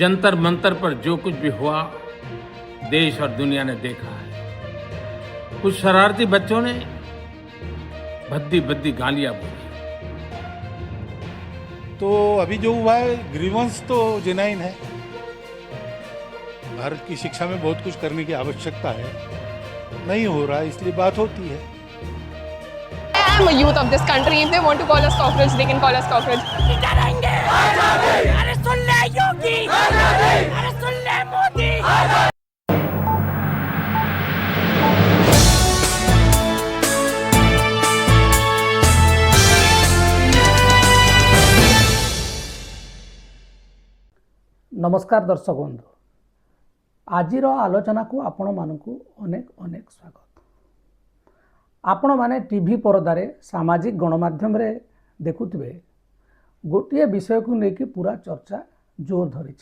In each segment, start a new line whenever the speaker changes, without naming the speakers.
जंतर मंतर पर जो कुछ भी हुआ देश और दुनिया ने देखा है। कुछ शरारती बच्चों ने भद्दी भद्दी गालियां बोली।
तो अभी जो हुआ है ग्रीवेंस तो जेन्युइन है। भारत की शिक्षा में बहुत कुछ करने की आवश्यकता है, नहीं हो रहा है, इसलिए बात होती है।
I am a youth of this country. If they want to call us cockroach, they can call us cockroach.
डरेंगे अरे सुन ले योगी अरे सुन ले मोदी।
नमस्कार दर्शक बंधु, आजिर आलोचना को आपण मानकु अनेक अनेक स्वागत। आपण माने टीवी परदारे सामाजिक गणमाध्यम रे देखुथिबे गोटे विषय को लेकिन पूरा चर्चा जोर धरी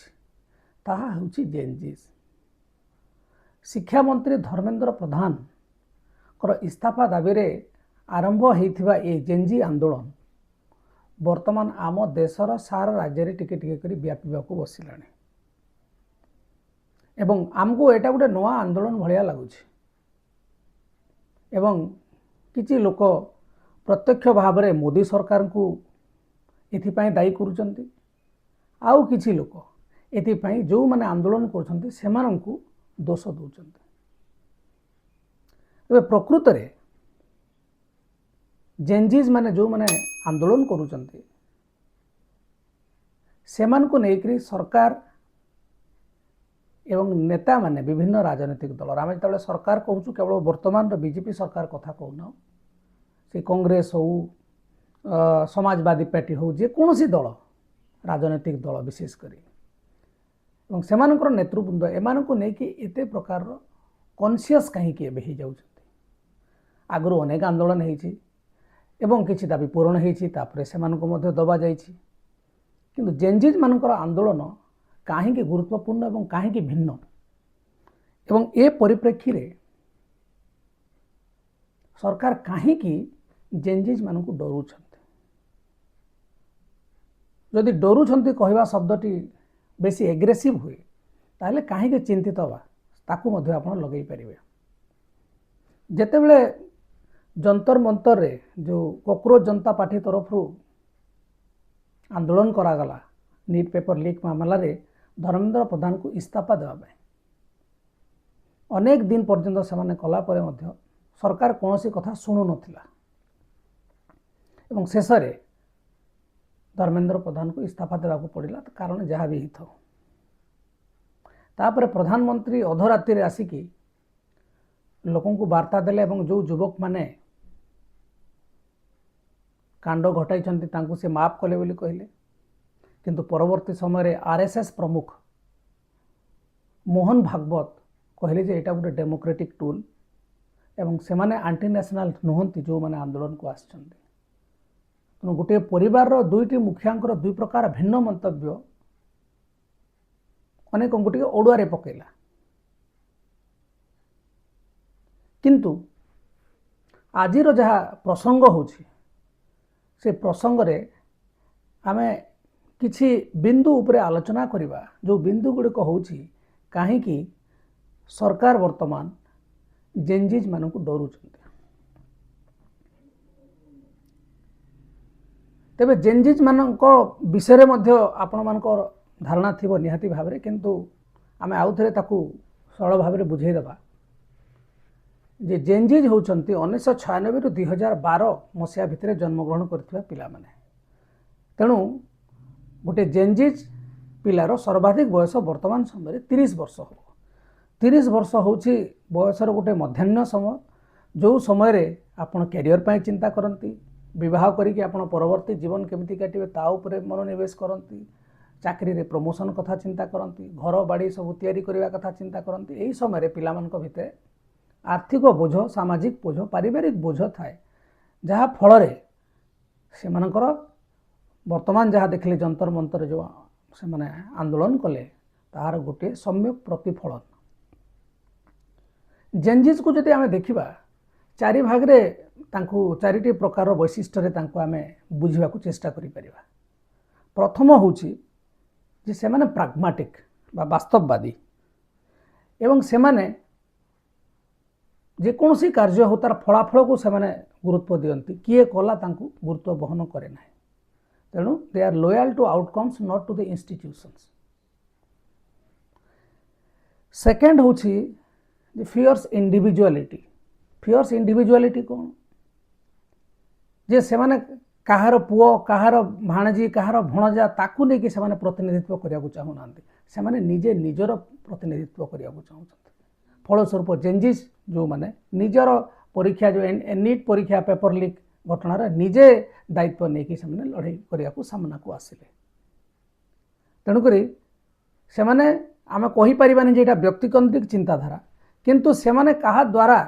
ताहा होछि जेनजीस। शिक्षा मंत्री धर्मेंद्र प्रधान कर इस्तीफा दाबी रे आरंभ होइथिबा ए जेनजी आंदोलन वर्तमान आम देशर सारा राज्य रे टिके टिके करी व्यापीबाकू बसिलाणी एवं आमको एटा गोटे नवा आंदोलन भलिया लागुछि एवं किछि लोक प्रत्यक्ष भाव में मोदी सरकार को एथिपाई दायी करुचंती, आउ किछि लोक एथिपाई जो माने आंदोलन करछंती सेमानंकु दोष दउचंती। तबे प्रकृत रे जेनजीज माने जो माने आंदोलन करुचंती सेमानकु नेकरी सरकार एवं नेता माने विभिन्न राजनीतिक दल आम जो सरकार कहूँ केवल वर्तमान बीजेपी सरकार कथा कहूना, से कांग्रेस हो समाजवादी पार्टी हो जेकोसी दल राजनीतिक दल विशेषकर सेमानकर नेतृवृंद एमानकु नेकी एते प्रकार कॉन्शियस कहीं हो जाउछंती। आगु अनेक आंदोलन होइछि एवं किछि दाबी पूरण होइछि, तापरे सेमानकु मध्ये दबा जाइछि, किंतु जेनजीज मानकर आंदोलन कहीं गुरुत्वपूर्ण एवं कहीं भिन्न एवं ए परिप्रेक्षी रे सरकार कहीं जेनजीज मानू डरुंट। जदि डरुंट कहवा शब्दटी बेसी एग्रेसिव हुए ताहले कहीं चिंतित हवा ताकू मध्य आपण लगे पारे। जेतेबेले जंतर मंतर रे जो कॉकरोच जनता पार्टी तरफ आंदोलन करागला नीट पेपर लीक मामला रे धर्मेंद्र प्रधान को इस्तीफा देवाई अनेक दिन पर्यंत से कला परे मध्य सरकार कौन सी कथा शुणु नथिला एवं शेष रे धर्मेंद्र प्रधान को इस्तीफा देवाक पड़ा, कारण जहाँ भी ही तापर प्रधानमंत्री अधराति रे आसिकी लोकों को वार्ता देले एवं जो युवक माने कांड घटाई से माफ कले बोली कहले, किंतु परवर्ती समय आरएसएस प्रमुख मोहन भागवत कहले जे एटा गोटे डेमोक्रेटिक टूल एवं से माने आंटी नेशनल नुहंती जो माने आंदोलन को आछंती। तेणु गोटे परिवार दुईटी मुखियांकर दुई प्रकार भिन्न मंतव्य अनेक गोटे ओडुआरे पकेला, किंतु आजिर जहाँ प्रसंग होछि से प्रसंग रे आमे किछि बिंदु उपरे आलोचना करिबा। जो बिंदु गुड़िक होछि कहीं सरकार वर्तमान जेनजीज मानू डरुचंती। तेबे जेनजीज मानक विषय मध्य आपण मानकर धारणा थिबो निहाती भाव में, किंतु आमे आउ थरे ताकू सरल भाव में बुझाई देबा जे जेनजीज होचंती 1996 रु 2012 मसीहा भितर जन्मग्रहण करथिबा पिला माने। तेणु गोटे जेनजीज पिलार सर्वाधिक बयस वर्तमान समय 30 वर्ष हो। 30 वर्ष होछि बयसर गोटे मध्याह्न समय, जो समय रे आपण कैरियर पाई चिंता करती, विवाह करिके आपण परवर्ती जीवन केमिति काटिबे ता उपरे मनोनिवेश करती, चाकरी रे प्रमोशन कथा चिंता करती, घर बाड़ी सब तैयारी करबा कथा चिंता करती। एही समय रे पिलामानक भितर आर्थिक बोझ, सामाजिक बोझ, पारिवारिक बोझ थाए, जहाँ फल से वर्तमान जहाँ देखले जंतर मंतर जो से माने आंदोलन कले तार गोटे सम्यक प्रतिफलन। जेनजीज को जदि आमे देखिबा चारि भाग रे तांकु चारिटी प्रकार वैशिष्ट्य रे तांकु आमे बुझिबा को चेष्टा करि परिबा। प्रथम होछि जे से माने प्राग्मेटिक বা বাস্তববাদী এবং সেমানে যেকୌଣସି କାର୍ଯ୍ୟ ହଉ ତାର ଫଳାଫଳକୁ ସେମାନେ ଗୁରୁତ୍ୱ ଦିଅନ୍ତି କିଏ କଲା ତାଙ୍କୁ ଗୁରୁତ୍ୱ ବହନ କରେ ନାହିଁ ତେଣୁ they are loyal to outcomes not to the institutions second ହେଉଛି ଯେ ଫିୟର୍ସ ଇଣ୍ଡିଭିଜୁଆଲିଟି କ'ଣ ଯେ ସେମାନେ କାହାର ପୁଅ କାହାର ଭାଣେଜୀ କାହାର ଭଣଜା ତାକୁ ନେଇକି ସେମାନେ ପ୍ରତିନିଧିତ୍ୱ କରିବାକୁ ଚାହୁଁନାହାନ୍ତି ସେମାନେ ନିଜେ ନିଜର ପ୍ରତିନିଧିତ୍ୱ କରିବାକୁ ଚାହୁଁଛନ୍ତି ଫଳସ୍ୱରୂପ ଜେଞ୍ଜିସ୍ ଯେଉଁମାନେ ନିଜର ପରୀକ୍ଷା ଯେଉଁ ନିଟ୍ ପରୀକ୍ଷା ପେପର ଲିକ୍ ଘଟଣାରେ ନିଜେ ଦାୟିତ୍ୱ ନେଇକି ସେମାନେ ଲଢ଼େଇ କରିବାକୁ ସାମ୍ନାକୁ ଆସିଲେ ତେଣୁକରି ସେମାନେ ଆମେ କହିପାରିବାନି ଯେ ଏଇଟା ବ୍ୟକ୍ତିକେନ୍ଦ୍ରିକ ଚିନ୍ତାଧାରା କିନ୍ତୁ ସେମାନେ କାହା ଦ୍ୱାରା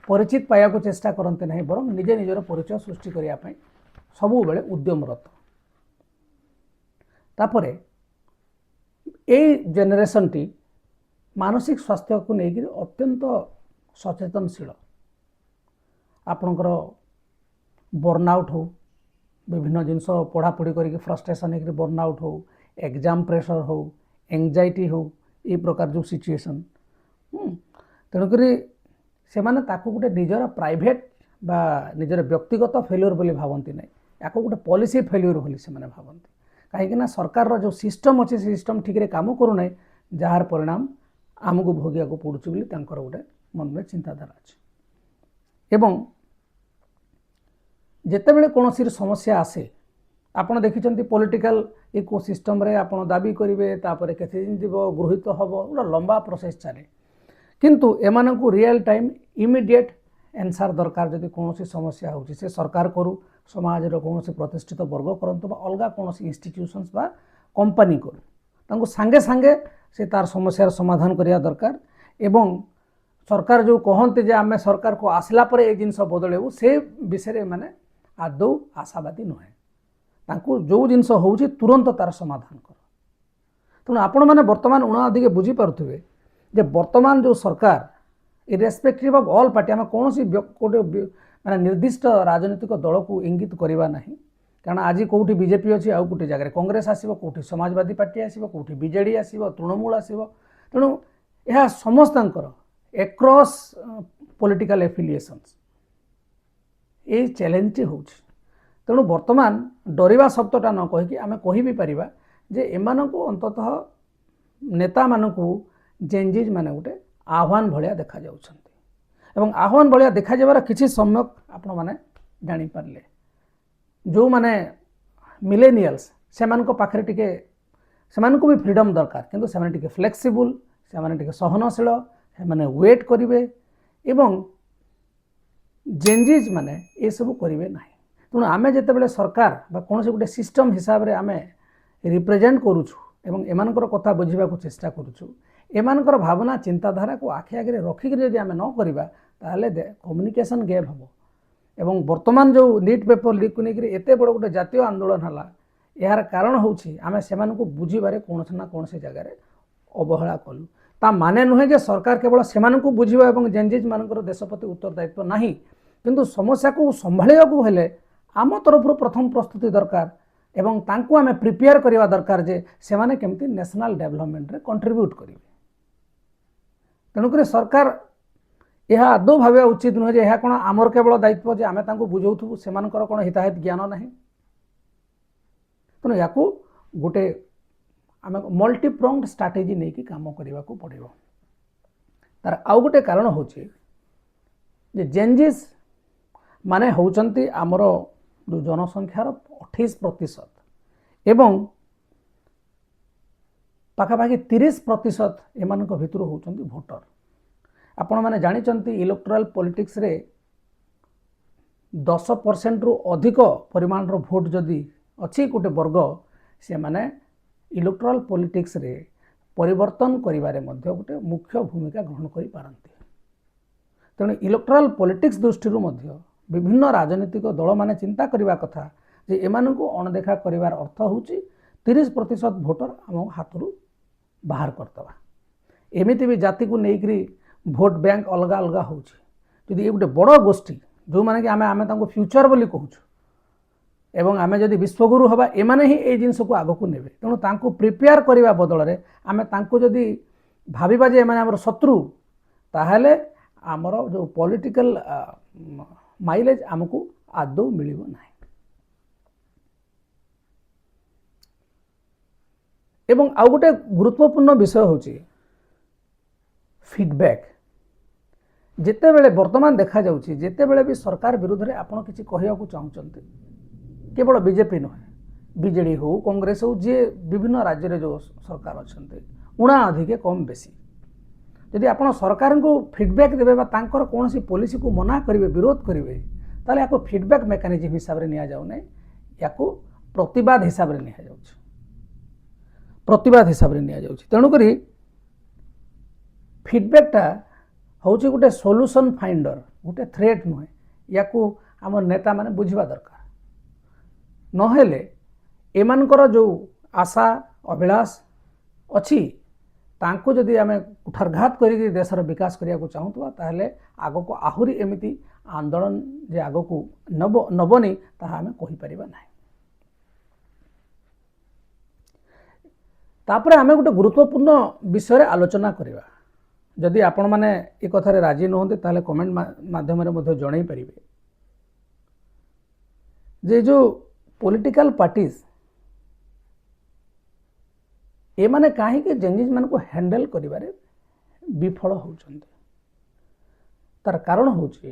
ପରିଚିତ ପାଇବାକୁ ଚେଷ୍ଟା କରନ୍ତି ନାହିଁ ବରଂ ନିଜେ ନିଜର ପରିଚୟ ସୃଷ୍ଟି କରିବା ପାଇଁ ସବୁବେଳେ ଉଦ୍ୟମରତ ତାପରେ ଏଇ ଜେନେରେସନଟି ମାନସିକ ସ୍ୱାସ୍ଥ୍ୟକୁ ନେଇକି ଅତ୍ୟନ୍ତ ସଚେତନଶୀଳ ଆପଣଙ୍କର ବର୍ନଆଉଟ୍ ହଉ ବିଭିନ୍ନ ଜିନିଷ ପଢ଼ାପଢ଼ି କରିକି ଫ୍ରଷ୍ଟ୍ରେସନ୍ ହେଇକି ବର୍ନଆଉଟ୍ ହଉ ଏକ୍ଜାମ୍ ପ୍ରେସର ହଉ ଏଙ୍ଗଜାଇଟି ହଉ এই ପ୍ରକାର ଯେଉଁ ସିଚୁଏସନ୍ ତେଣୁକରି ସେମାନେ ତାକୁ ଗୋଟେ ନିଜର ପ୍ରାଇଭେଟ୍ ବା ନିଜର ବ୍ୟକ୍ତିଗତ ଫେଲ୍ୟୁର ବୋଲି ଭାବନ୍ତି ନାହିଁ ୟାକୁ ଗୋଟେ ପଲିସି ଫେଲ୍ୟୁର ବୋଲି ସେମାନେ ଭାବନ୍ତି କାହିଁକିନା ସରକାରର ଯେଉଁ ସିଷ୍ଟମ୍ ଅଛି ସେ ସିଷ୍ଟମ୍ ଠିକ୍ରେ କାମ କରୁନାହିଁ ଯାହାର ପରିଣାମ ଆମକୁ ଭୋଗିବାକୁ ପଡ଼ୁଛି ବୋଲି ତାଙ୍କର ଗୋଟେ ମନରେ ଚିନ୍ତାଧାରା ଅଛି ଏବଂ ଯେତେବେଳେ କୌଣସି ସମସ୍ୟା ଆସେ ଆପଣ ଦେଖିଛନ୍ତି ପଲିଟିକାଲ ଇକୋସିଷ୍ଟମ୍ରେ ଆପଣ ଦାବି କରିବେ ତାପରେ କେତେ ଦିନ ଯିବ ଗୃହୀତ ହେବ ଗୋଟେ ଲମ୍ବା ପ୍ରୋସେସ୍ ଚାଲେ କିନ୍ତୁ ଏମାନଙ୍କୁ ରିଅଲ୍ ଟାଇମ୍ ଇମିଡ଼ିଏଟ୍ ଆନ୍ସର୍ ଦରକାର ଯଦି କୌଣସି ସମସ୍ୟା ହେଉଛି ସେ ସରକାର କରୁ ସମାଜର କୌଣସି ପ୍ରତିଷ୍ଠିତ ବର୍ଗ କରନ୍ତୁ ବା ଅଲଗା କୌଣସି ଇନଷ୍ଟିଟ୍ୟୁସନ୍ସ ବା କମ୍ପାନୀ କରୁ ତାଙ୍କୁ ସାଙ୍ଗେ ସାଙ୍ଗେ ସେ ତାର ସମସ୍ୟାର ସମାଧାନ କରିବା ଦରକାର ଏବଂ ସରକାର ଯେଉଁ କହନ୍ତି ଯେ ଆମେ ସରକାରକୁ ଆସିଲା ପରେ ଏ ଜିନିଷ ବଦଳେଇବୁ ସେ ବିଷୟରେ ଏମାନେ ଆଦୌ ଆଶାବାଦୀ ନୁହେଁ ତାଙ୍କୁ ଯେଉଁ ଜିନିଷ ହେଉଛି ତୁରନ୍ତ ତାର ସମାଧାନ କର ତେଣୁ ଆପଣମାନେ ବର୍ତ୍ତମାନ ଅଧିକ ବୁଝିପାରୁଥିବେ ଯେ ବର୍ତ୍ତମାନ ଯେଉଁ ସରକାର ଇରେସ୍ପେକ୍ଟିଭ୍ ଅଫ୍ ଅଲ୍ ପାର୍ଟି ଆମେ କୌଣସି ଗୋଟେ ମାନେ ନିର୍ଦ୍ଦିଷ୍ଟ ରାଜନୈତିକ ଦଳକୁ ଇଙ୍ଗିତ କରିବା ନାହିଁ କାରଣ ଆଜି କେଉଁଠି ବିଜେପି ଅଛି ଆଉ ଗୋଟେ ଜାଗାରେ କଂଗ୍ରେସ ଆସିବ କେଉଁଠି ସମାଜବାଦୀ ପାର୍ଟି ଆସିବ କେଉଁଠି ବିଜେଡ଼ି ଆସିବ ତୃଣମୂଳ ଆସିବ ତେଣୁ ଏହା ସମସ୍ତଙ୍କର ଏକ୍ରସ୍ ପଲିଟିକାଲ ଏଫିଲିଏସନ୍ସ ଏଇ ଚ୍ୟାଲେଞ୍ଜଟି ହେଉଛି ତେଣୁ ବର୍ତ୍ତମାନ ଡରିବା ଶବ୍ଦଟା ନ କହିକି ଆମେ କହିବି ପାରିବା ଯେ ଏମାନଙ୍କୁ ଅନ୍ତତଃ ନେତାମାନଙ୍କୁ ଜେଞ୍ଜିଜ୍ ମାନେ ଗୋଟେ ଆହ୍ୱାନ ଭଳିଆ ଦେଖାଯାଉଛନ୍ତି ଏବଂ ଆହ୍ୱାନ ଭଳିଆ ଦେଖାଯିବାର କିଛି ସମ୍ୟକ ଆପଣମାନେ ଜାଣିପାରିଲେ ଯେଉଁମାନେ ମିଲେନିୟଲ୍ସ ସେମାନଙ୍କ ପାଖରେ ଟିକେ ସେମାନଙ୍କୁ ବି ଫ୍ରିଡ଼ମ୍ ଦରକାର କିନ୍ତୁ ସେମାନେ ଟିକେ ଫ୍ଲେକ୍ସିବୁଲ୍ ସେମାନେ ଟିକେ ସହନଶୀଳ ସେମାନେ ୱେଟ୍ କରିବେ ଏବଂ ଜେଞ୍ଜିଜ୍ ମାନେ ଏସବୁ କରିବେ ନାହିଁ ତେଣୁ ଆମେ ଯେତେବେଳେ ସରକାର ବା କୌଣସି ଗୋଟେ ସିଷ୍ଟମ୍ ହିସାବରେ ଆମେ ରିପ୍ରେଜେଣ୍ଟ କରୁଛୁ ଏବଂ ଏମାନଙ୍କର କଥା ବୁଝିବାକୁ ଚେଷ୍ଟା କରୁଛୁ ଏମାନଙ୍କର ଭାବନା ଚିନ୍ତାଧାରାକୁ ଆଖି ଆଗରେ ରଖିକି ଯଦି ଆମେ ନ କରିବା ତାହେଲେ କମ୍ୟୁନିକେସନ୍ ଗ୍ୟାପ୍ ହେବ ଏବଂ ବର୍ତ୍ତମାନ ଯେଉଁ ନିଟ୍ ପେପର ଲିକ୍କୁ ନେଇକରି ଏତେ ବଡ଼ ଗୋଟେ ଜାତୀୟ ଆନ୍ଦୋଳନ ହେଲା ଏହାର କାରଣ ହେଉଛି ଆମେ ସେମାନଙ୍କୁ ବୁଝିବାରେ କୌଣସି ନା କୌଣସି ଜାଗାରେ ଅବହେଳା କଲୁ ତା ମାନେ ନୁହେଁ ଯେ ସରକାର କେବଳ ସେମାନଙ୍କୁ ବୁଝିବ ଏବଂ ଜେଞ୍ଜିଜ୍ ମାନଙ୍କର ଦେଶ ପ୍ରତି ଉତ୍ତରଦାୟିତ୍ୱ ନାହିଁ କିନ୍ତୁ ସମସ୍ୟାକୁ ସମ୍ଭାଳିବାକୁ ହେଲେ ଆମ ତରଫରୁ ପ୍ରଥମ ପ୍ରସ୍ତୁତି ଦରକାର ଏବଂ ତାଙ୍କୁ ଆମେ ପ୍ରିପେୟାର କରିବା ଦରକାର ଯେ ସେମାନେ କେମିତି ନ୍ୟାସନାଲ୍ ଡେଭଲପମେଣ୍ଟରେ କଣ୍ଟ୍ରିବ୍ୟୁଟ୍ କରିବେ ତେଣୁକରି ସରକାର ଏହା ଆଦୌ ଭାବିବା ଉଚିତ ନୁହେଁ ଯେ ଏହା କ'ଣ ଆମର କେବଳ ଦାୟିତ୍ୱ ଯେ ଆମେ ତାଙ୍କୁ ବୁଝାଉଥିବୁ ସେମାନଙ୍କର କ'ଣ ହିତାହିତ ଜ୍ଞାନ ନାହିଁ ତେଣୁ ୟାକୁ ଗୋଟେ ଆମେ ମଲ୍ଟିପ୍ରଙ୍ଗଡ ଷ୍ଟ୍ରାଟେଜି ନେଇକି କାମ କରିବାକୁ ପଡ଼ିବ ତାର ଆଉ ଗୋଟେ କାରଣ ହେଉଛି ଯେ ଜେଞ୍ଜିସ୍ ମାନେ ହେଉଛନ୍ତି ଆମର ଯେଉଁ ଜନସଂଖ୍ୟାର 28% ଏବଂ ପାଖାପାଖି 30% ଏମାନଙ୍କ ଭିତରୁ ହେଉଛନ୍ତି ଭୋଟର ଆପଣମାନେ ଜାଣିଛନ୍ତି ଇଲେକ୍ଟୋରାଲ ପଲିଟିକ୍ସରେ 10%ରୁ ଅଧିକ ପରିମାଣର ଭୋଟ ଯଦି ଅଛି ଗୋଟେ ବର୍ଗ ସେମାନେ ଇଲେକ୍ଟୋରାଲ ପଲିଟିକ୍ସରେ ପରିବର୍ତ୍ତନ କରିବାରେ ମଧ୍ୟ ଗୋଟେ ମୁଖ୍ୟ ଭୂମିକା ଗ୍ରହଣ କରିପାରନ୍ତି ତେଣୁ ଇଲେକ୍ଟୋରାଲ ପଲିଟିକ୍ସ ଦୃଷ୍ଟିରୁ ମଧ୍ୟ ବିଭିନ୍ନ ରାଜନୈତିକ ଦଳମାନେ ଚିନ୍ତା କରିବା କଥା ଯେ ଏମାନଙ୍କୁ ଅଣଦେଖା କରିବାର ଅର୍ଥ ହେଉଛି 30% ଭୋଟର ଆମ ହାତରୁ ବାହାର କରିଦେବା ଏମିତି ବି ଜାତିକୁ ନେଇକରି ଭୋଟ ବ୍ୟାଙ୍କ ଅଲଗା ଅଲଗା ହେଉଛି ଯଦି ଏ ଗୋଟେ ବଡ଼ ଗୋଷ୍ଠୀ ଯେଉଁମାନେ କି ଆମେ ତାଙ୍କୁ ଫ୍ୟୁଚର ବୋଲି କହୁଛୁ ଏବଂ ଆମେ ଯଦି ବିଶ୍ୱଗୁରୁ ହେବା ଏମାନେ ହିଁ ଏଇ ଜିନିଷକୁ ଆଗକୁ ନେବେ। ତେଣୁ ତାଙ୍କୁ ପ୍ରିପେୟାର କରିବା ବଦଳରେ ଆମେ ତାଙ୍କୁ ଯଦି ଭାବିବା ଯେ ଏମାନେ ଆମର ଶତ୍ରୁ, ତାହେଲେ ଆମର ଯେଉଁ ପଲିଟିକାଲ ମାଇଲେଜ ଆମକୁ ଆଦୌ ମିଳିବ ନାହିଁ। ଏବଂ ଆଉ ଗୋଟେ ଗୁରୁତ୍ୱପୂର୍ଣ୍ଣ ବିଷୟ ହେଉଛି ଫିଡବ୍ୟାକ୍। ଯେତେବେଳେ ବର୍ତ୍ତମାନ ଦେଖାଯାଉଛି ଯେତେବେଳେ ବି ସରକାର ବିରୁଦ୍ଧରେ ଆପଣ କିଛି କହିବାକୁ ଚାହୁଁଛନ୍ତି, କେବଳ ବିଜେପି ନୁହେଁ, ବିଜେଡ଼ି ହେଉ କଂଗ୍ରେସ ହେଉ, ଯିଏ ବିଭିନ୍ନ ରାଜ୍ୟରେ ଯେଉଁ ସରକାର ଅଛନ୍ତି ଉଣା ଅଧିକେ କମ୍ ବେଶୀ, ଯଦି ଆପଣ ସରକାରଙ୍କୁ ଫିଡବ୍ୟାକ୍ ଦେବେ ବା ତାଙ୍କର କୌଣସି ପଲିସିକୁ ମନା କରିବେ, ବିରୋଧ କରିବେ, ତାହେଲେ ୟାକୁ ଫିଡବ୍ୟାକ୍ ମେକାନିଜିମ୍ ହିସାବରେ ନିଆଯାଉ ନାହିଁ, ୟାକୁ ପ୍ରତିବାଦ ହିସାବରେ ନିଆଯାଉଛି, ପ୍ରତିବାଦ ହିସାବରେ ନିଆଯାଉଛି। ତେଣୁକରି ଫିଡବ୍ୟାକ୍ଟା ହେଉଛି ଗୋଟେ ସଲ୍ୟୁସନ୍ ଫାଇଣ୍ଡର, ଗୋଟେ ଥ୍ରେଟ୍ ନୁହେଁ। ୟାକୁ ଆମ ନେତାମାନେ ବୁଝିବା ଦରକାର। ନହେଲେ ଏମାନଙ୍କର ଯେଉଁ ଆଶା ଅଭିଳାଷ ଅଛି ତାଙ୍କୁ ଯଦି ଆମେ କୁଠାରଘାତ କରିକି ଦେଶର ବିକାଶ କରିବାକୁ ଚାହୁଁଥିବା, ତାହେଲେ ଆଗକୁ ଆହୁରି ଏମିତି ଆନ୍ଦୋଳନ ଯେ ଆଗକୁ ନେବନି ତାହା ଆମେ କହିପାରିବା ନାହିଁ। ତାପରେ ଆମେ ଗୋଟେ ଗୁରୁତ୍ୱପୂର୍ଣ୍ଣ ବିଷୟରେ ଆଲୋଚନା କରିବା। ଯଦି ଆପଣମାନେ ଏ କଥାରେ ରାଜି ନୁହନ୍ତି ତାହେଲେ କମେଣ୍ଟ ମାଧ୍ୟମରେ ମଧ୍ୟ ଜଣାଇ ପାରିବେ ଯେ ଯେଉଁ ପଲିଟିକାଲ ପାର୍ଟିଜ ଏମାନେ କାହିଁକି ଚେଞ୍ଜେସ୍ ମାନଙ୍କୁ ହ୍ୟାଣ୍ଡେଲ କରିବାରେ ବିଫଳ ହେଉଛନ୍ତି। ତାର କାରଣ ହେଉଛି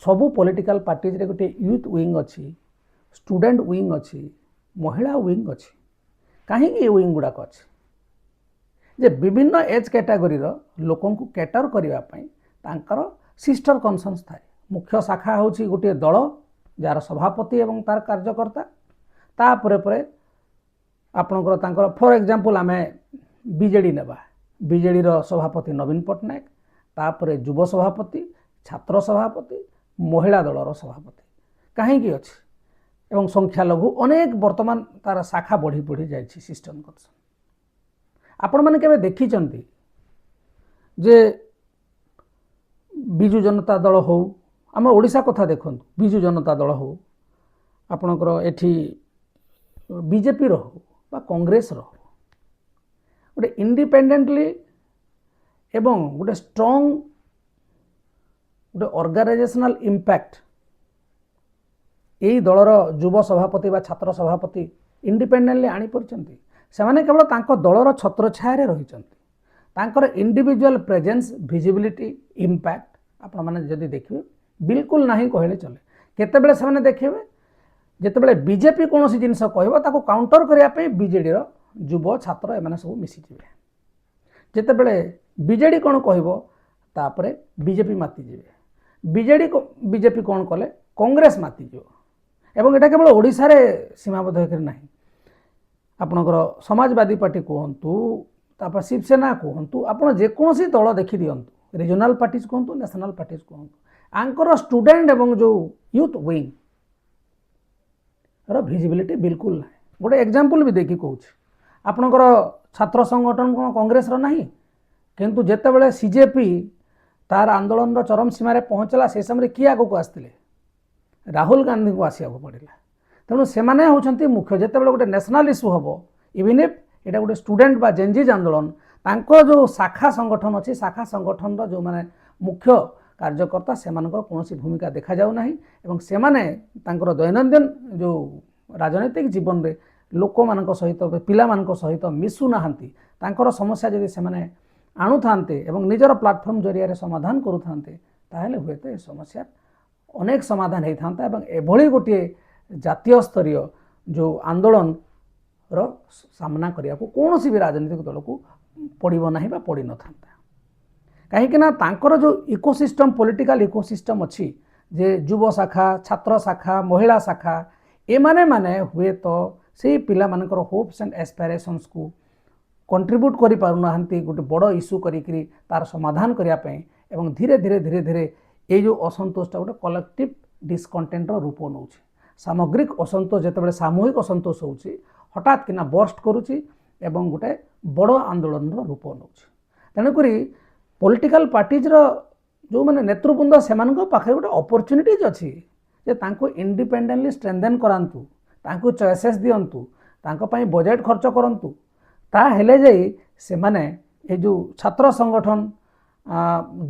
ସବୁ ପଲିଟିକାଲ ପାର୍ଟିଜରେ ଗୋଟେ ୟୁଥ୍ ୱିଙ୍ଗ ଅଛି, ଷ୍ଟୁଡେଣ୍ଟ ୱିଙ୍ଗ ଅଛି, ମହିଳା ୱିଙ୍ଗ ଅଛି। କାହିଁକି ଏ ୱିଙ୍ଗ ଗୁଡ଼ାକ ଅଛି? ଯେ ବିଭିନ୍ନ ଏଜ୍ କ୍ୟାଟାଗୋରୀର ଲୋକଙ୍କୁ କ୍ୟାଟର କରିବା ପାଇଁ ତାଙ୍କର ସିଷ୍ଟର କନସର୍ନସ୍ ଥାଏ। ମୁଖ୍ୟ ଶାଖା ହେଉଛି ଗୋଟିଏ ଦଳ ଯାହାର ସଭାପତି ଏବଂ ତାର କାର୍ଯ୍ୟକର୍ତ୍ତା, ତାପରେ ପରେ ଆପଣଙ୍କର ତାଙ୍କର ଫର ଏକ୍ଜାମ୍ପଲ ଆମେ ବିଜେଡ଼ି ନେବା, ବିଜେଡ଼ିର ସଭାପତି ନବୀନ ପଟ୍ଟନାୟକ, ତାପରେ ଯୁବ ସଭାପତି, ଛାତ୍ର ସଭାପତି, ମହିଳା ଦଳର ସଭାପତି। କାହିଁକି ଅଛି? ଏବଂ ସଂଖ୍ୟାଲଘୁ ଅନେକ ବର୍ତ୍ତମାନ ତାର ଶାଖା ବଢ଼ି ବଢ଼ି ଯାଇଛି ସିଷ୍ଟମ କନସର୍ନ। ଆପଣମାନେ କେବେ ଦେଖିଛନ୍ତି ଯେ ବିଜୁ ଜନତା ଦଳ ହେଉ, ଆମ ଓଡ଼ିଶା କଥା ଦେଖନ୍ତୁ, ବିଜୁ ଜନତା ଦଳ ହେଉ, ଆପଣଙ୍କର ଏଠି ବିଜେପିର ହେଉ ବା କଂଗ୍ରେସର ହେଉ, ଗୋଟେ ଇଣ୍ଡିପେଣ୍ଡେଣ୍ଟଲି ଏବଂ ଗୋଟେ ଷ୍ଟ୍ରଙ୍ଗ ଗୋଟେ ଅର୍ଗାନାଇଜେସନାଲ ଇମ୍ପାକ୍ଟ ଏଇ ଦଳର ଯୁବ ସଭାପତି ବା ଛାତ୍ର ସଭାପତି ଇଣ୍ଡିପେଣ୍ଡେଣ୍ଟଲି ଆଣିପାରିଛନ୍ତି। ସେମାନେ କେବଳ ତାଙ୍କ ଦଳର ଛତ୍ରଛାୟାରେ ରହିଛନ୍ତି। ତାଙ୍କର ଇଣ୍ଡିଭିଜୁଆଲ ପ୍ରେଜେନ୍ସ, ଭିଜିବିଲିଟି, ଇମ୍ପାକ୍ଟ ଆପଣମାନେ ଯଦି ଦେଖିବେ ବିଲକୁଲ ନାହିଁ କହିଲେ ଚଲେ। କେତେବେଳେ ସେମାନେ ଦେଖିବେ ଯେତେବେଳେ ବିଜେପି କୌଣସି ଜିନିଷ କହିବ ତାକୁ କାଉଣ୍ଟର କରିବା ପାଇଁ ବିଜେଡ଼ିର ଯୁବ ଛାତ୍ର ଏମାନେ ସବୁ ମିଶିଯିବେ। ଯେତେବେଳେ ବିଜେଡ଼ି କ'ଣ କହିବ ତାପରେ ବିଜେପି ମାତିଯିବେ। ବିଜେପି କ'ଣ କଲେ କଂଗ୍ରେସ ମାତିଯିବ। ଏବଂ ଏଇଟା କେବଳ ଓଡ଼ିଶାରେ ସୀମାବଦ୍ଧ ହୋଇକରି ନାହିଁ, ଆପଣଙ୍କର ସମାଜବାଦୀ ପାର୍ଟି କୁହନ୍ତୁ, ତାପରେ ଶିବସେନା କୁହନ୍ତୁ, ଆପଣ ଯେକୌଣସି ଦଳ ଦେଖିଦିଅନ୍ତୁ, ରିଜନାଲ ପାର୍ଟିଜ କୁହନ୍ତୁ, ନ୍ୟାସନାଲ ପାର୍ଟିଜ କୁହନ୍ତୁ, ଆଙ୍କର ଷ୍ଟୁଡେଣ୍ଟ ଏବଂ ଯେଉଁ ୟୁଥ୍ ୱିଙ୍ଗର ଭିଜିବିଲିଟି ବିଲକୁଲ ନାହିଁ। ଗୋଟେ ଏକ୍ଜାମ୍ପଲ ବି ଦେଖି କହୁଛି, ଆପଣଙ୍କର ଛାତ୍ର ସଂଗଠନ କ'ଣ କଂଗ୍ରେସର ନାହିଁ? କିନ୍ତୁ ଯେତେବେଳେ ସିଜେପି ତାର ଆନ୍ଦୋଳନର ଚରମ ସୀମାରେ ପହଞ୍ଚିଲା ସେ ସମୟରେ କିଏ ଆଗକୁ ଆସିଥିଲେ? ରାହୁଲ ଗାନ୍ଧୀଙ୍କୁ ଆସିବାକୁ ପଡ଼ିଲା। ତେଣୁ ସେମାନେ ହେଉଛନ୍ତି ମୁଖ୍ୟ। ଯେତେବେଳେ ଗୋଟେ ନ୍ୟାସନାଲ ଇସ୍ୟୁ ହେବ, ଇଭିନ୍ ଇଫ୍ ଏଇଟା ଗୋଟେ ଷ୍ଟୁଡେଣ୍ଟ ବା ଜେନଜିଜ୍ ଆନ୍ଦୋଳନ, ତାଙ୍କ ଯେଉଁ ଶାଖା ସଂଗଠନ ଅଛି, ଶାଖା ସଂଗଠନର ଯେଉଁମାନେ ମୁଖ୍ୟ କାର୍ଯ୍ୟକର୍ତ୍ତା ସେମାନଙ୍କର କୌଣସି ଭୂମିକା ଦେଖାଯାଉ ନାହିଁ ଏବଂ ସେମାନେ ତାଙ୍କର ଦୈନନ୍ଦିନ ଯେଉଁ ରାଜନୈତିକ ଜୀବନରେ ଲୋକମାନଙ୍କ ସହିତ, ପିଲାମାନଙ୍କ ସହିତ ମିଶୁନାହାନ୍ତି। ତାଙ୍କର ସମସ୍ୟା ଯଦି ସେମାନେ ଆଣୁଥାନ୍ତେ ଏବଂ ନିଜର ପ୍ଲାଟଫର୍ମ ଜରିଆରେ ସମାଧାନ କରୁଥାନ୍ତେ, ତାହେଲେ ହୁଏତ ଏ ସମସ୍ୟା ଅନେକ ସମାଧାନ ହୋଇଥାନ୍ତା ଏବଂ ଏଭଳି ଗୋଟିଏ ଜାତୀୟ ସ୍ତରୀୟ ଯେଉଁ ଆନ୍ଦୋଳନର ସାମ୍ନା କରିବାକୁ କୌଣସି ବି ରାଜନୈତିକ ଦଳକୁ ପଡ଼ିବ ନାହିଁ ବା ପଡ଼ିନଥାନ୍ତା। କାହିଁକି ନା ତାଙ୍କର ଯେଉଁ ଇକୋସିଷ୍ଟମ୍, ପଲିଟିକାଲ ଇକୋସିଷ୍ଟମ୍ ଅଛି, ଯେ ଯୁବ ଶାଖା, ଛାତ୍ର ଶାଖା, ମହିଳା ଶାଖା, ଏମାନେ ହୁଏତ ସେଇ ପିଲାମାନଙ୍କର ହୋପ୍ସ ଆଣ୍ଡ ଆସ୍ପାଇରେସନ୍ସକୁ କଣ୍ଟ୍ରିବ୍ୟୁଟ୍ କରିପାରୁନାହାନ୍ତି ଗୋଟେ ବଡ଼ ଇସ୍ୟୁ କରିକିରି ତାର ସମାଧାନ କରିବା ପାଇଁ। ଏବଂ ଧୀରେ ଧୀରେ ଧୀରେ ଧୀରେ ଏଇ ଯେଉଁ ଅସନ୍ତୋଷଟା ଗୋଟେ କଲେକ୍ଟିଭ୍ ଡିସକଣ୍ଟେଣ୍ଟର ରୂପ ନେଉଛି। ସାମଗ୍ରିକ ଅସନ୍ତୋଷ ଯେତେବେଳେ ସାମୂହିକ ଅସନ୍ତୋଷ ହେଉଛି, ହଠାତ୍ କିନା ବର୍ଷ୍ଟ କରୁଛି ଏବଂ ଗୋଟେ ବଡ଼ ଆନ୍ଦୋଳନର ରୂପ ନେଉଛି। ତେଣୁକରି ପଲିଟିକାଲ ପାର୍ଟିଜର ଯେଉଁମାନେ ନେତୃବୃନ୍ଦ ସେମାନଙ୍କ ପାଖରେ ଗୋଟେ ଅପରଚ୍ୟୁନିଟିଜ୍ ଅଛି ଯେ ତାଙ୍କୁ ଇଣ୍ଡିପେଣ୍ଡେଣ୍ଟଲି ଷ୍ଟ୍ରେନ୍ଥେନ୍ କରାନ୍ତୁ, ତାଙ୍କୁ ଚଏସେସ୍ ଦିଅନ୍ତୁ, ତାଙ୍କ ପାଇଁ ବଜେଟ୍ ଖର୍ଚ୍ଚ କରନ୍ତୁ, ତାହେଲେ ଯାଇ ସେମାନେ ଏ ଯେଉଁ ଛାତ୍ର ସଂଗଠନ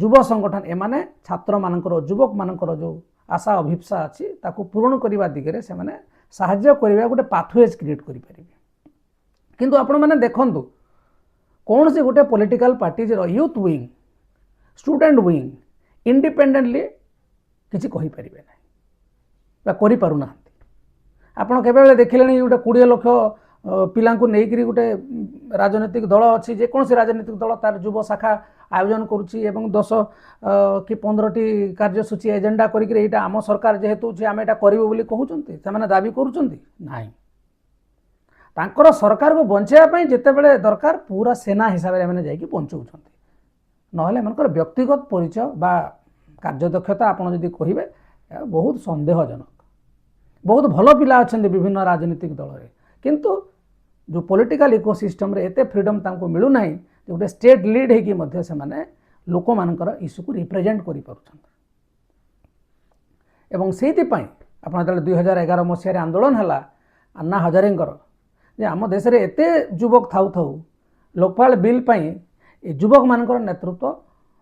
ଯୁବ ସଂଗଠନ ଏମାନେ ଛାତ୍ରମାନଙ୍କର ଯୁବକମାନଙ୍କର ଯେଉଁ ଆଶା ଅଭିପ୍ସା ଅଛି ତାକୁ ପୂରଣ କରିବା ଦିଗରେ ସେମାନେ ସାହାଯ୍ୟ କରିବା ଗୋଟେ ପାଥୱେଜ୍ କ୍ରିଏଟ୍ କରିପାରିବେ। କିନ୍ତୁ ଆପଣମାନେ ଦେଖନ୍ତୁ କୌଣସି ଗୋଟେ ପଲିଟିକାଲ ପାର୍ଟିର youth wing student wing independently କିଛି କହିପାରିବେ ନାହିଁ ବା କରିପାରୁନାହାନ୍ତି। ଆପଣ କେବେବେଳେ ଦେଖିଲେଣି ଗୋଟେ 20 ଲକ୍ଷ ପିଲାଙ୍କୁ ନେଇକରି ଗୋଟେ ରାଜନୈତିକ ଦଳ ଅଛି, ଯେକୌଣସି ରାଜନୈତିକ ଦଳ ତାର ଯୁବ ଶାଖା ଆୟୋଜନ କରୁଛି ଏବଂ 10 କି 15ଟି କାର୍ଯ୍ୟସୂଚୀ ଏଜେଣ୍ଡା କରିକି ଏଇଟା ଆମ ସରକାର ଯେହେତୁ ଆମେ ଏଇଟା କରିବୁ ବୋଲି କହୁଛନ୍ତି, ସେମାନେ ଦାବି କରୁଛନ୍ତି ନାହିଁ। ତାଙ୍କର ସରକାରକୁ ବଞ୍ଚାଇବା ପାଇଁ ଯେତେବେଳେ ଦରକାର ପୁରା ସେନା ହିସାବରେ ଏମାନେ ଯାଇକି ବଞ୍ଚାଉଛନ୍ତି, ନହେଲେ ଏମାନଙ୍କର ବ୍ୟକ୍ତିଗତ ପରିଚୟ ବା କାର୍ଯ୍ୟଦକ୍ଷତା ଆପଣ ଯଦି କହିବେ ବହୁତ ସନ୍ଦେହଜନକ। ବହୁତ ଭଲ ପିଲା ଅଛନ୍ତି ବିଭିନ୍ନ ରାଜନୈତିକ ଦଳରେ, କିନ୍ତୁ ଯେଉଁ ପଲିଟିକାଲ ଇକୋସିଷ୍ଟମରେ ଏତେ ଫ୍ରିଡମ୍ ତାଙ୍କୁ ମିଳୁନାହିଁ ଯେ ଗୋଟେ ଷ୍ଟେଟ୍ ଲିଡ୍ ହେଇକି ମଧ୍ୟ ସେମାନେ ଲୋକମାନଙ୍କର ଇସ୍ୟୁକୁ ରିପ୍ରେଜେଣ୍ଟ କରିପାରୁଛନ୍ତି। ଏବଂ ସେଇଥିପାଇଁ ଆପଣ ଯେତେବେଳେ 2011 ମସିହାରେ ଆନ୍ଦୋଳନ ହେଲା ଆନ୍ନା ହଜାରେଙ୍କର, ଯେ ଆମ ଦେଶରେ ଏତେ ଯୁବକ ଥାଉ ଥାଉ ଲୋକପାଳ ବିଲ୍ ପାଇଁ ଏ ଯୁବକମାନଙ୍କର ନେତୃତ୍ୱ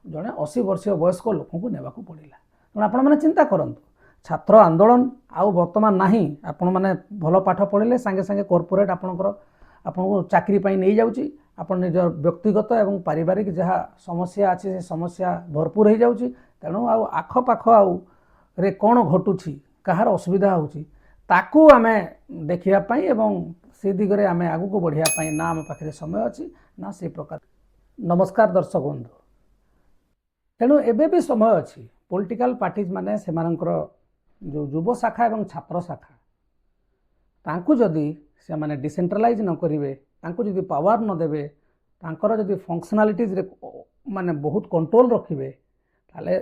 ଜଣେ 80 ବର୍ଷୀୟ ବୟସ୍କ ଲୋକଙ୍କୁ ନେବାକୁ ପଡ଼ିଲା। ତେଣୁ ଆପଣମାନେ ଚିନ୍ତା କରନ୍ତୁ, ଛାତ୍ର ଆନ୍ଦୋଳନ ଆଉ ବର୍ତ୍ତମାନ ନାହିଁ। ଆପଣମାନେ ଭଲ ପାଠ ପଢ଼ିଲେ ସାଙ୍ଗେ ସାଙ୍ଗେ କର୍ପୋରେଟ୍ ଆପଣଙ୍କୁ ଚାକିରି ପାଇଁ ନେଇଯାଉଛି, ଆପଣ ନିଜ ବ୍ୟକ୍ତିଗତ ଏବଂ ପାରିବାରିକ ଯାହା ସମସ୍ୟା ଅଛି ସେ ସମସ୍ୟା ଭରପୁର ହେଇଯାଉଛି। ତେଣୁ ଆଉ ଆଖପାଖ ରେ କ'ଣ ଘଟୁଛି, କାହାର ଅସୁବିଧା ହେଉଛି ତାକୁ ଆମେ ଦେଖିବା ପାଇଁ ଏବଂ ସେ ଦିଗରେ ଆମେ ଆଗକୁ ବଢ଼ିବା ପାଇଁ ନା ଆମ ପାଖରେ ସମୟ ଅଛି ନା ସେ ପ୍ରକାର। ନମସ୍କାର ଦର୍ଶକ ବନ୍ଧୁ। ତେଣୁ ଏବେ ବି ସମୟ ଅଛି ପଲିଟିକାଲ ପାର୍ଟିଜ୍ ମାନେ ସେମାନଙ୍କର ଯେଉଁ ଯୁବ ଶାଖା ଏବଂ ଛାତ୍ର ଶାଖା ତାଙ୍କୁ ଯଦି ସେମାନେ ଡିସେଣ୍ଟ୍ରାଲାଇଜ୍ ନ କରିବେ, ତାଙ୍କୁ ଯଦି ପାୱାର ନ ଦେବେ, ତାଙ୍କର ଯଦି ଫଙ୍କସନାଲିଟିଜ୍ରେ ମାନେ ବହୁତ କଣ୍ଟ୍ରୋଲ ରଖିବେ, ତାହେଲେ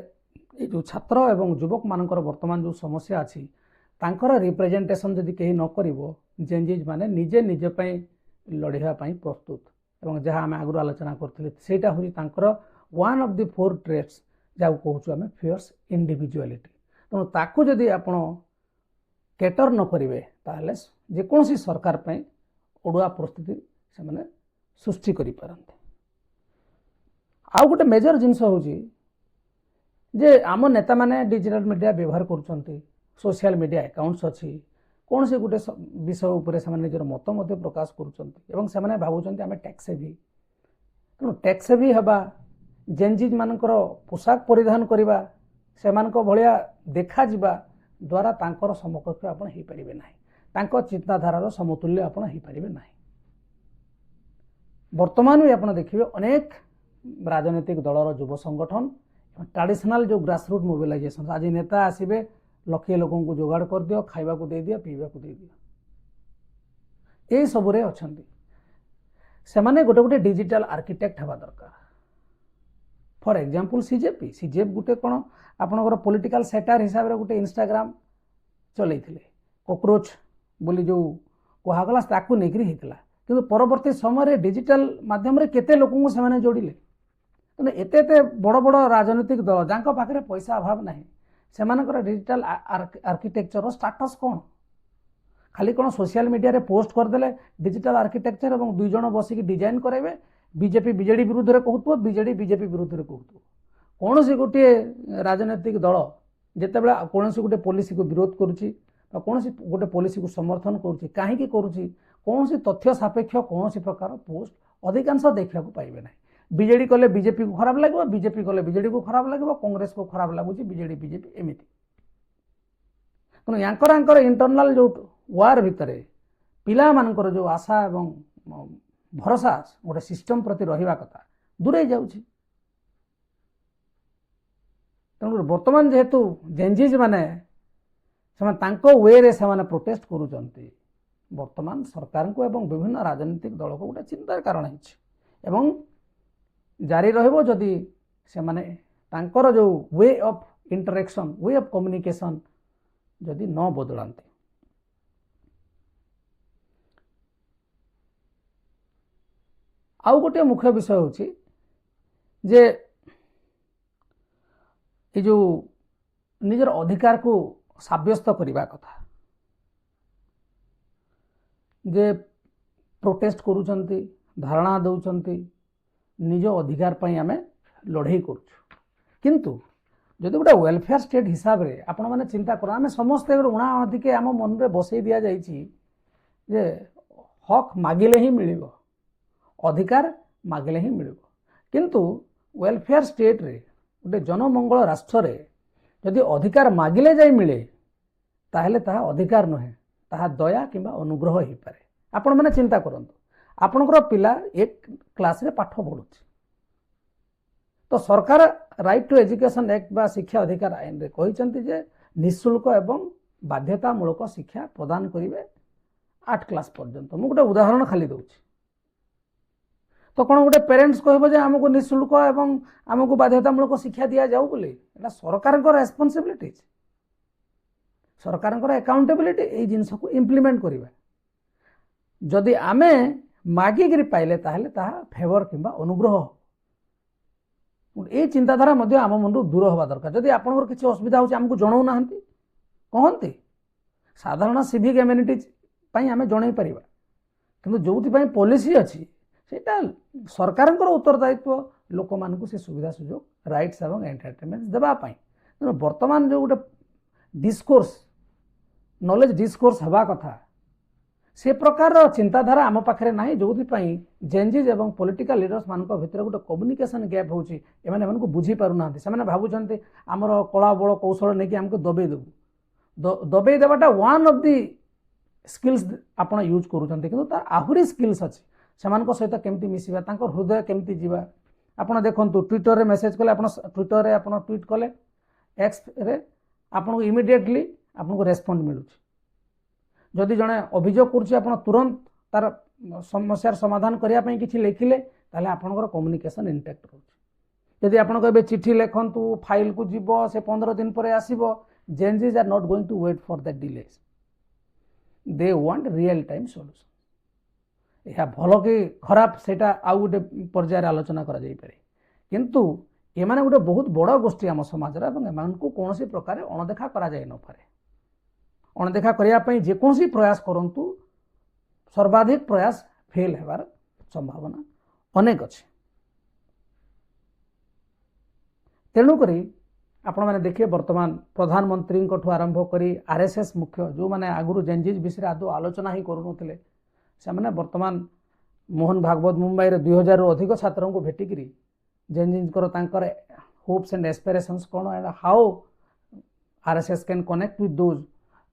এই ଯେଉଁ ଛାତ୍ର ଏବଂ ଯୁବକମାନଙ୍କର ବର୍ତ୍ତମାନ ଯେଉଁ ସମସ୍ୟା ଅଛି ତାଙ୍କର ରିପ୍ରେଜେଣ୍ଟେସନ୍ ଯଦି କେହି ନ କରିବ, ଜେନ୍ଜିଜ୍ ମାନେ ନିଜେ ନିଜ ପାଇଁ ଲଢ଼ିବା ପାଇଁ ପ୍ରସ୍ତୁତ। ଏବଂ ଯାହା ଆମେ ଆଗରୁ ଆଲୋଚନା କରିଥିଲେ ସେଇଟା ହେଉଛି ତାଙ୍କର ୱାନ୍ ଅଫ୍ ଦି 4 ଟ୍ରେଟ୍ସ ଯାହାକୁ କହୁଛୁ ଆମେ ଫିୟର୍ସ ଇଣ୍ଡିଭିଜୁଆଲିଟି। ତେଣୁ ତାକୁ ଯଦି ଆପଣ କେଟର ନ କରିବେ ତାହେଲେ ଯେକୌଣସି ସରକାର ପାଇଁ ଅଡ଼ୁଆ ପରିସ୍ଥିତି ସେମାନେ ସୃଷ୍ଟି କରିପାରନ୍ତି। ଆଉ ଗୋଟେ ମେଜର ଜିନିଷ ହେଉଛି ଯେ ଆମ ନେତାମାନେ ଡିଜିଟାଲ ମିଡ଼ିଆ ବ୍ୟବହାର କରୁଛନ୍ତି, ସୋସିଆଲ ମିଡ଼ିଆ ଆକାଉଣ୍ଟସ୍ ଅଛି, କୌଣସି ଗୋଟେ ବିଷୟ ଉପରେ ସେମାନେ ନିଜର ମତ ମଧ୍ୟ ପ୍ରକାଶ କରୁଛନ୍ତି ଏବଂ ସେମାନେ ଭାବୁଛନ୍ତି ଆମେ ଟେକ୍ସେଭି। ତେଣୁ ଟେକ୍ସେଭି ହେବା, ଜେନ୍ଜିଜ୍ ମାନଙ୍କର ପୋଷାକ ପରିଧାନ କରିବା, ସେମାନଙ୍କ ଭଳିଆ ଦେଖାଯିବା ଦ୍ୱାରା ତାଙ୍କର ସମକକ୍ଷ ଆପଣ ହେଇପାରିବେ ନାହିଁ, ତାଙ୍କ ଚିନ୍ତାଧାରାର ସମତୁଲ୍ୟ ଆପଣ ହେଇପାରିବେ ନାହିଁ। ବର୍ତ୍ତମାନ ବି ଆପଣ ଦେଖିବେ ଅନେକ ରାଜନୈତିକ ଦଳର ଯୁବ ସଂଗଠନ ଟ୍ରାଡିସନାଲ ଯେଉଁ ଗ୍ରାସରୁଟ୍ ମୋବିଲାଇଜେସନ୍, ଆଜି ନେତା ଆସିବେ ଲକ୍ଷେ ଲୋକଙ୍କୁ ଯୋଗାଡ଼ କରିଦିଅ, ଖାଇବାକୁ ଦେଇଦିଅ, ପିଇବାକୁ ଦେଇଦିଅ, ଏଇସବୁରେ ଅଛନ୍ତି। ସେମାନେ ଗୋଟେ ଗୋଟେ ଡିଜିଟାଲ ଆର୍କିଟେକ୍ଟ ହେବା ଦରକାର। ଫର୍ ଏକ୍ଜାମ୍ପଲ୍ ସିଜେପି ଗୋଟେ କ'ଣ ଆପଣଙ୍କର ପଲିଟିକାଲ ସେଟାର ହିସାବରେ ଗୋଟେ ଇନଷ୍ଟାଗ୍ରାମ ଚଲେଇଥିଲେ, କୋକ୍ରୋଚ୍ ବୋଲି ଯେଉଁ କୁହାଗଲା ତାକୁ ନେଇକରି ହେଇଥିଲା, କିନ୍ତୁ ପରବର୍ତ୍ତୀ ସମୟରେ ଡିଜିଟାଲ ମାଧ୍ୟମରେ କେତେ ଲୋକଙ୍କୁ ସେମାନେ ଯୋଡ଼ିଲେ। ତେଣୁ ଏତେ ଏତେ ବଡ଼ ବଡ଼ ରାଜନୈତିକ ଦଳ ଯାଙ୍କ ପାଖରେ ପଇସା ଅଭାବ ନାହିଁ, ସେମାନଙ୍କର ଡିଜିଟାଲ ଆର୍କିଟେକ୍ଚରର ଷ୍ଟାଟସ୍ କ'ଣ? ଖାଲି କ'ଣ ସୋସିଆଲ ମିଡ଼ିଆରେ ପୋଷ୍ଟ କରିଦେଲେ ଡିଜିଟାଲ ଆର୍କିଟେକ୍ଚର ଏବଂ 2 ଜଣ ବସିକି ଡିଜାଇନ୍ କରାଇବେ, ବିଜେପି ବିଜେଡ଼ି ବିରୁଦ୍ଧରେ କହୁଥିବ, ବିଜେଡ଼ି ବିଜେପି ବିରୁଦ୍ଧରେ କହୁଥିବ। କୌଣସି ଗୋଟିଏ ରାଜନୈତିକ ଦଳ ଯେତେବେଳେ କୌଣସି ଗୋଟେ ପଲିସିକୁ ବିରୋଧ କରୁଛି ବା କୌଣସି ଗୋଟେ ପଲିସିକୁ ସମର୍ଥନ କରୁଛି, କାହିଁକି କରୁଛି, କୌଣସି ତଥ୍ୟ ସାପେକ୍ଷ କୌଣସି ପ୍ରକାର ପୋଷ୍ଟ ଅଧିକାଂଶ ଦେଖିବାକୁ ପାଇବେ ନାହିଁ। ବିଜେଡ଼ି କଲେ ବିଜେପିକୁ ଖରାପ ଲାଗିବ, ବିଜେପି କଲେ ବିଜେଡ଼ିକୁ ଖରାପ ଲାଗିବ, କଂଗ୍ରେସକୁ ଖରାପ ଲାଗୁଛି, ବିଜେଡ଼ି ବିଜେପି ଏମିତି। ତେଣୁ ୟାଙ୍କର ଇଣ୍ଟରନାଲ ଯେଉଁ ୱାର୍ ଭିତରେ ପିଲାମାନଙ୍କର ଯେଉଁ ଆଶା ଏବଂ ଭରସା ଗୋଟେ ସିଷ୍ଟମ ପ୍ରତି ରହିବା କଥା ଦୂରେଇ ଯାଉଛି। ତେଣୁ ବର୍ତ୍ତମାନ ଯେହେତୁ ଜେନ୍ଜିଜ୍ ମାନେ ସେମାନେ ତାଙ୍କ ୱେରେ ସେମାନେ ପ୍ରୋଟେଷ୍ଟ କରୁଛନ୍ତି, ବର୍ତ୍ତମାନ ସରକାରଙ୍କୁ ଏବଂ ବିଭିନ୍ନ ରାଜନୈତିକ ଦଳକୁ ଗୋଟେ ଚିନ୍ତାର କାରଣ ହେଇଛି ଏବଂ ଜାରି ରହିବ ଯଦି ସେମାନେ ତାଙ୍କର ଯେଉଁ way of interaction, way of communication ଯଦି ନ ବଦଳାନ୍ତି। ଆଉ ଗୋଟିଏ ମୁଖ୍ୟ ବିଷୟ ହେଉଛି ଯେ ଏ ଯେଉଁ ନିଜର ଅଧିକାରକୁ ସାବ୍ୟସ୍ତ କରିବା କଥା ଯେ ପ୍ରୋଟେଷ୍ଟ କରୁଛନ୍ତି, ଧାରଣା ଦେଉଛନ୍ତି, ନିଜ ଅଧିକାର ପାଇଁ ଆମେ ଲଢ଼େଇ କରୁଛୁ। କିନ୍ତୁ ଯଦି ଗୋଟେ ୱେଲଫେୟାର ଷ୍ଟେଟ୍ ହିସାବରେ ଆପଣମାନେ ଚିନ୍ତା କର, ଆମେ ସମସ୍ତେ ଗୋଟେ ଉଣା ଅଧିକେ ଆମ ମନରେ ବସେଇ ଦିଆଯାଇଛି ଯେ ହକ୍ ମାଗିଲେ ହିଁ ମିଳିବ, ଅଧିକାର ମାଗିଲେ ହିଁ ମିଳିବ। କିନ୍ତୁ ୱେଲଫେୟାର ଷ୍ଟେଟ୍ରେ ଗୋଟେ ଜନମଙ୍ଗଳ ରାଷ୍ଟ୍ରରେ ଯଦି ଅଧିକାର ମାଗିଲେ ଯାଇ ମିଳେ ତାହେଲେ ତାହା ଅଧିକାର ନୁହେଁ, ତାହା ଦୟା କିମ୍ବା ଅନୁଗ୍ରହ ହୋଇପାରେ। ଆପଣମାନେ ଚିନ୍ତା କରନ୍ତୁ, ଆପଣଙ୍କର ପିଲା 1 କ୍ଲାସରେ ପାଠ ପଢ଼ୁଛି, ତ ସରକାର ରାଇଟ୍ ଟୁ ଏଜୁକେସନ୍ ଆକ୍ଟ ବା ଶିକ୍ଷା ଅଧିକାର ଆଇନରେ କହିଛନ୍ତି ଯେ ନିଃଶୁଳ୍କ ଏବଂ ବାଧ୍ୟତାମୂଳକ ଶିକ୍ଷା ପ୍ରଦାନ କରିବେ 8 କ୍ଲାସ୍ ପର୍ଯ୍ୟନ୍ତ। ମୁଁ ଗୋଟେ ଉଦାହରଣ ଖାଲି ଦେଉଛି। ତ କ'ଣ ଗୋଟେ ପ୍ୟାରେଣ୍ଟସ୍ କହିବ ଯେ ଆମକୁ ନିଃଶୁଳ୍କ ଏବଂ ଆମକୁ ବାଧ୍ୟତାମୂଳକ ଶିକ୍ଷା ଦିଆଯାଉ ବୋଲି? ଏଇଟା ସରକାରଙ୍କ ରେସ୍ପନ୍ସିବିଲିଟିଜ୍, ସରକାରଙ୍କର ଆକାଉଣ୍ଟେବିଲିଟି ଏଇ ଜିନିଷକୁ ଇମ୍ପ୍ଲିମେଣ୍ଟ କରିବା। ଯଦି ଆମେ ମାଗିକିରି ପାଇଲେ ତାହେଲେ ତାହା ଫେଭର କିମ୍ବା ଅନୁଗ୍ରହ। ଏଇ ଚିନ୍ତାଧାରା ମଧ୍ୟ ଆମ ମନରୁ ଦୂର ହେବା ଦରକାର। ଯଦି ଆପଣଙ୍କର କିଛି ଅସୁବିଧା ହେଉଛି ଆମକୁ ଜଣାଉନାହାନ୍ତି, କହନ୍ତି, ସାଧାରଣ ସିଭିକ୍ ଏମ୍ୟୁନିଟିଜ୍ ପାଇଁ ଆମେ ଜଣାଇ ପାରିବା। କିନ୍ତୁ ଯେଉଁଥିପାଇଁ ପଲିସି ଅଛି ସେଇଟା ସରକାରଙ୍କର ଉତ୍ତରଦାୟିତ୍ୱ ଲୋକମାନଙ୍କୁ ସେ ସୁବିଧା ସୁଯୋଗ, ରାଇଟ୍ସ ଏବଂ ଏଣ୍ଟରଟେନମେଣ୍ଟ ଦେବା ପାଇଁ। ତେଣୁ ବର୍ତ୍ତମାନ ଯେଉଁ ଗୋଟେ ଡିସ୍କୋର୍ସ, ନଲେଜ ଡିସ୍କୋର୍ସ ହେବା କଥା, ସେ ପ୍ରକାରର ଚିନ୍ତାଧାରା ଆମ ପାଖରେ ନାହିଁ, ଯେଉଁଥିପାଇଁ ଜେନ୍ଜିଜ୍ ଏବଂ ପଲିଟିକାଲ ଲିଡର୍ସ ମାନଙ୍କ ଭିତରେ ଗୋଟେ କମ୍ୟୁନିକେସନ ଗ୍ୟାପ୍ ହେଉଛି। ଏମାନଙ୍କୁ ବୁଝିପାରୁନାହାନ୍ତି। ସେମାନେ ଭାବୁଛନ୍ତି ଆମର କଳା ବଳ କୌଶଳ ନେଇକି ଆମକୁ ଦବେଇ ଦେବୁ। ଦବେଇ ଦେବାଟା ୱାନ୍ ଅଫ୍ ଦି ସ୍କିଲ୍ସ ଆପଣ ୟୁଜ୍ କରୁଛନ୍ତି, କିନ୍ତୁ ତାର ଆହୁରି ସ୍କିଲ୍ସ ଅଛି। ସେମାନଙ୍କ ସହିତ କେମିତି ମିଶିବା, ତାଙ୍କ ହୃଦୟ କେମିତି ଯିବା। ଆପଣ ଦେଖନ୍ତୁ, ଟ୍ୱିଟରରେ ମେସେଜ କଲେ, ଆପଣ ଟ୍ୱିଟରରେ ଆପଣ ଟ୍ୱିଟ୍ କଲେ, ଏକ୍ସରେ ଆପଣଙ୍କୁ ଇମିଡ଼ିଏଟଲି ଆପଣଙ୍କୁ ରେସ୍ପଣ୍ଡ ମିଳୁଛି। ଯଦି ଜଣେ ଅଭିଯୋଗ କରୁଛି, ଆପଣ ତୁରନ୍ତ ତାର ସମସ୍ୟାର ସମାଧାନ କରିବା ପାଇଁ କିଛି ଲେଖିଲେ, ତାହେଲେ ଆପଣଙ୍କର କମ୍ୟୁନିକେସନ୍ ଇଣ୍ଟାକ୍ଟ ରହୁଛି। ଯଦି ଆପଣ କହିବେ ଚିଠି ଲେଖନ୍ତୁ, ଫାଇଲକୁ ଯିବ, ସେ 15 ଦିନ ପରେ ଆସିବ, Gen Zs are not going to wait for that delays. They want real time solution. ଏହା ଭଲ କି ଖରାପ ସେଇଟା ଆଉ ଗୋଟେ ପର୍ଯ୍ୟାୟରେ ଆଲୋଚନା କରାଯାଇପାରେ, କିନ୍ତୁ ଏମାନେ ଗୋଟେ ବହୁତ ବଡ଼ ଗୋଷ୍ଠୀ ଆମ ସମାଜରେ ଏବଂ ଏମାନଙ୍କୁ କୌଣସି ପ୍ରକାର ଅଣଦେଖା କରାଯାଇ ନପାରେ। ଅଣଦେଖା କରିବା ପାଇଁ ଯେକୌଣସି ପ୍ରୟାସ କରନ୍ତୁ, ସର୍ବାଧିକ ପ୍ରୟାସ ଫେଲ୍ ହେବାର ସମ୍ଭାବନା ଅନେକ ଅଛି। ତେଣୁକରି ଆପଣମାନେ ଦେଖିବେ, ବର୍ତ୍ତମାନ ପ୍ରଧାନମନ୍ତ୍ରୀଙ୍କଠୁ ଆରମ୍ଭ କରି RSS ମୁଖ୍ୟ, ଯେଉଁମାନେ ଆଗରୁ ଜେନ୍ଜିଜ୍ ବିଷୟରେ ଆଦୌ ଆଲୋଚନା ହିଁ କରୁନଥିଲେ, ସେମାନେ ବର୍ତ୍ତମାନ ମୋହନ ଭାଗବତ ମୁମ୍ବାଇରେ 2000ରୁ ଅଧିକ ଛାତ୍ରଙ୍କୁ ଭେଟିକିରି ଜେନ୍ଜିଜ୍ଙ୍କର ତାଙ୍କର ହୋପ୍ସ ଆଣ୍ଡ ଏସ୍ପିରେସନ୍ସ କ'ଣ, and how RSS can connect with those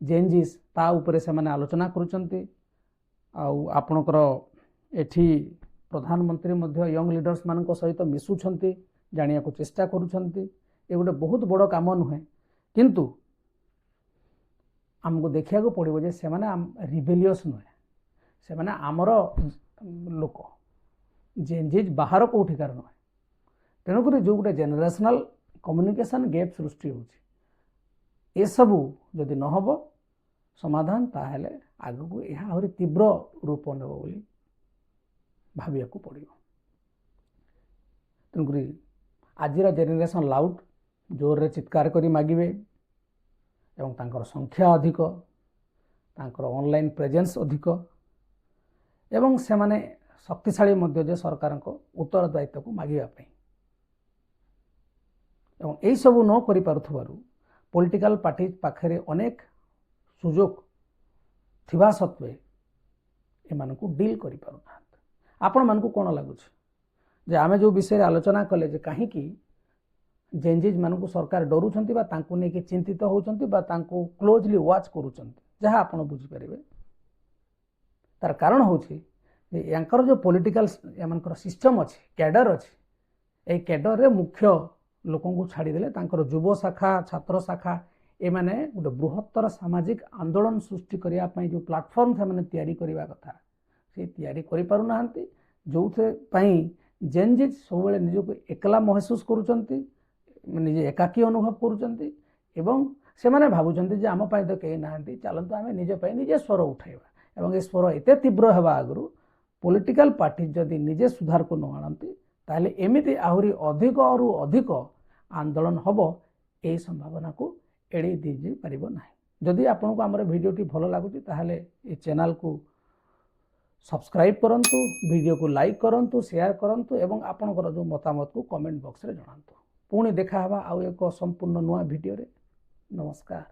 Gen Zs, ତା ଉପରେ ସେମାନେ ଆଲୋଚନା କରୁଛନ୍ତି। ଆଉ ଆପଣଙ୍କର ଏଠି ପ୍ରଧାନମନ୍ତ୍ରୀ ମଧ୍ୟ ୟଙ୍ଗ ଲିଡର୍ସ ମାନଙ୍କ ସହିତ ମିଶୁଛନ୍ତି, ଜାଣିବାକୁ ଚେଷ୍ଟା କରୁଛନ୍ତି। ଏ ଗୋଟେ ବହୁତ ବଡ଼ କାମ ନୁହେଁ, କିନ୍ତୁ ଆମକୁ ଦେଖିବାକୁ ପଡ଼ିବ ଯେ ସେମାନେ ରିବେଲିୟସ୍ ନୁହେଁ, ସେମାନେ ଆମର ଲୋକ, ଜେନ୍ଜିଜ୍ ବାହାର କେଉଁଠିକାର ନୁହେଁ। ତେଣୁକରି ଯେଉଁ ଗୋଟେ ଜେନେରେସନାଲ କମ୍ୟୁନିକେସନ୍ ଗ୍ୟାପ୍ ସୃଷ୍ଟି ହେଉଛି, ଏସବୁ ଯଦି ନ ହେବ ସମାଧାନ, ତାହେଲେ ଆଗକୁ ଏହା ଆହୁରି ତୀବ୍ର ରୂପ ନେବ ବୋଲି ଭାବିବାକୁ ପଡ଼ିବ। ତେଣୁକରି ଆଜିର ଜେନେରେସନ୍ ଲାଉଡ୍, ଜୋରରେ ଚିତ୍କାର କରି ମାଗିବେ ଏବଂ ତାଙ୍କର ସଂଖ୍ୟା ଅଧିକ, ତାଙ୍କର ଅନଲାଇନ୍ ପ୍ରେଜେନ୍ସ ଅଧିକ ଏବଂ ସେମାନେ ଶକ୍ତିଶାଳୀ ମଧ୍ୟ ଯେ ସରକାରଙ୍କ ଉତ୍ତରଦାୟିତ୍ୱକୁ ମାଗିବା ପାଇଁ। ଏବଂ ଏହିସବୁ ନ କରିପାରୁଥିବାରୁ ପଲିଟିକାଲ ପାର୍ଟି ପାଖରେ ଅନେକ ସୁଯୋଗ ଥିବା ସତ୍ତ୍ୱେ ଏମାନଙ୍କୁ ଡିଲ୍ କରିପାରୁନାହାନ୍ତି। ଆପଣମାନଙ୍କୁ କ'ଣ ଲାଗୁଛି ଯେ ଆମେ ଯେଉଁ ବିଷୟରେ ଆଲୋଚନା କଲେ, ଯେ କାହିଁକି ଜେନ୍ଜିଜ୍ ମାନଙ୍କୁ ସରକାର ଡରୁଛନ୍ତି ବା ତାଙ୍କୁ ନେଇକି ଚିନ୍ତିତ ହେଉଛନ୍ତି ବା ତାଙ୍କୁ କ୍ଲୋଜଲି ୱାଚ୍ କରୁଛନ୍ତି, ଯାହା ଆପଣ ବୁଝିପାରିବେ, ତାର କାରଣ ହେଉଛି ଯେ ୟାଙ୍କର ଯେଉଁ ପଲିଟିକାଲ ଏମାନଙ୍କର ସିଷ୍ଟମ୍ ଅଛି, କ୍ୟାଡର ଅଛି, ଏଇ କ୍ୟାଡରରେ ମୁଖ୍ୟ ଲୋକଙ୍କୁ ଛାଡ଼ିଦେଲେ ତାଙ୍କର ଯୁବ ଶାଖା, ଛାତ୍ର ଶାଖା, ଏମାନେ ଗୋଟେ ବୃହତ୍ତର ସାମାଜିକ ଆନ୍ଦୋଳନ ସୃଷ୍ଟି କରିବା ପାଇଁ ଯେଉଁ ପ୍ଲାଟଫର୍ମ ସେମାନେ ତିଆରି କରିବା କଥା, ସେ ତିଆରି କରିପାରୁନାହାନ୍ତି। ଯେଉଁଥିପାଇଁ ଜେନ୍ଜିଜ୍ ସବୁବେଳେ ନିଜକୁ ଏକଲା ମହସୁସ କରୁଛନ୍ତି, ନିଜେ ଏକାକୀ ଅନୁଭବ କରୁଛନ୍ତି ଏବଂ ସେମାନେ ଭାବୁଛନ୍ତି ଯେ ଆମ ପାଇଁ ତ କେହି ନାହାନ୍ତି, ଚାଲନ୍ତୁ ଆମେ ନିଜ ପାଇଁ ନିଜେ ସ୍ୱର ଉଠାଇବା। ଏବଂ ଏ ସ୍ୱର ଏତେ ତୀବ୍ର ହେବା ଆଗରୁ ପଲିଟିକାଲ ପାର୍ଟି ଯଦି ନିଜେ ସୁଧାରକୁ ନ ଆଣନ୍ତି, ତାହେଲେ ଏମିତି ଆହୁରି ଅଧିକରୁ ଅଧିକ ଆନ୍ଦୋଳନ ହେବ, ଏହି ସମ୍ଭାବନାକୁ एड़े दी पारिबो नाही। जदि आपनको आमर वीडियोटी भल लगुच ताहले ए चैनल को सब्सक्राइब करंतु, वीडियो को लाइक करंतु, शेयर करंतु एवं आपनकर जो मतामत को कमेंट बॉक्स रे जणांतु। पुणी देखा हवा आउ एक संपूर्ण नुआ वीडियो रे। नमस्कार।